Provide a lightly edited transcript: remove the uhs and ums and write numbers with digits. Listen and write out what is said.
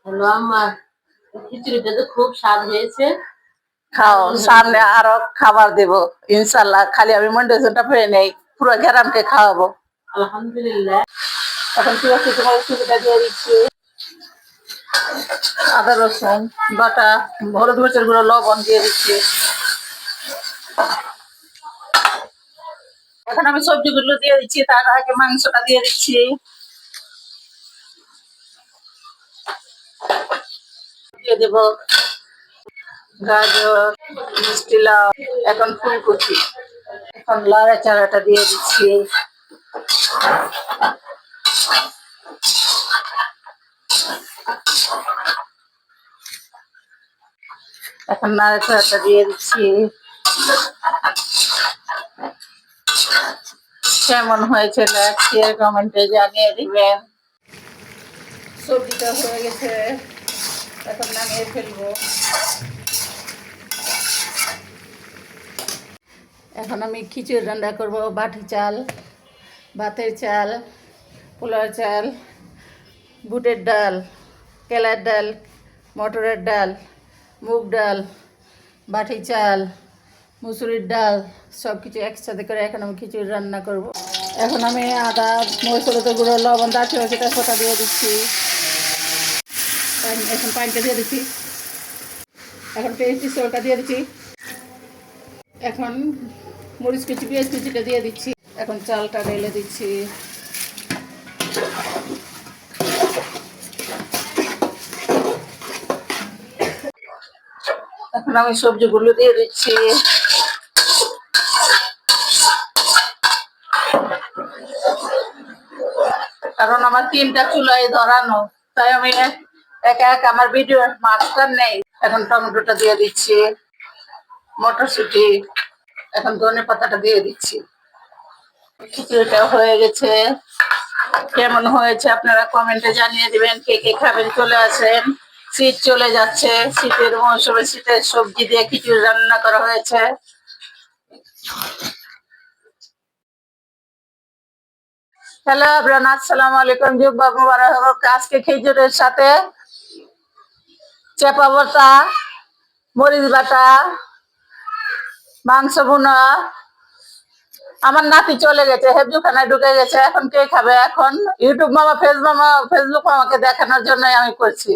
হলো আমার খিচুড়িটা তো খুব স্বাদ হয়েছে। খাও, সামনে আরো খাবার দেব ইনশাল্লাহ। খালি আমি মন্ডেশনটা পেয়ে নেই, পুরো গ্রামকে খাওয়াবো। আলহামদুলিল্লাহ। এখন কি হচ্ছে, তোমার সুবিধা দিয়ে দিচ্ছি। আদা রসুন বাটা, হলুদ মরিচের গুঁড়ো, লবণ দিয়ে দিচ্ছি। এখন আমি সবজিগুলো দিয়ে দিচ্ছি, তার আগে মাংসটা দিয়ে দিচ্ছি। দিয়ে দেব গাজর, মিষ্টি লাউ, এখন ফুলকপি। এখন লাড়া চাড়াটা দিয়ে দিচ্ছি। এখন লাড়া চাড়াটা দিয়ে দিচ্ছি। কেমন হয়েছে লাইক শেয়ার কমেন্টে জানিয়ে দিবেন। সবজিটা হয়ে গেছে, এখন নামিয়ে ফেলবো। এখন আমি খিচুড়ি রান্না করব। বাটি চাল, ভাতের চাল, পোলার চাল, বুটের ডাল, কেলার ডাল, মটরের ডাল, মুগ ডাল, বাটি চাল, মুসুরির ডাল সব কিছু একসাথে করে এখন আমি খিচুড়ি রান্না করব। এখন আমি আদা, মরিচ, হলুদের গুঁড়ো, লবণ, দারচিনি তেজপাতা দিয়ে দিচ্ছি। এখন পানিটা দিয়ে দিচ্ছি। এখন পেস্টি সলটা দিয়ে দিচ্ছি। এখন মরিচ কুচি, পেঁয়াজ কুচিটা দিয়ে দিচ্ছি। এখন চালটা ঢেলে দিচ্ছি। এখন আমি সবজিগুলো দিয়ে দিচ্ছি। কারণ আমার 3টা চুলায় ধরানো, তাই আমি একা একা আমার ভিডিওর মাস্টার নেই। এখন টমেটোটা দিয়ে দিচ্ছি, মটরশুঁটি, এখন ধনে পাতাটা দিয়ে দিচ্ছি। খিচুড়িটা হয়ে গেছে। কেমন হয়েছে আপনারা কমেন্টে জানিয়ে দিবেন। কে কে খাবেন চলে আসেন, শীত চলে যাচ্ছে, শীতের মৌসুমে শীতের সবজি দিয়ে খিচুড়ি রান্না করা হয়েছে। হ্যালো এভরিওয়ান, আসসালামু আলাইকুম। জুম্মা মুবারক হোক। আজকে খিচুড়ির সাথে চেপা বটা, মরিচ বাটা, মাংস ভুনা। আমার নাতি চলে গেছে, হেফজুখানায় ঢুকে গেছে। এখন কে খাবে? এখন ইউটিউব মামা, ফেসবুক মামাকে দেখানোর জন্য আমি করছি।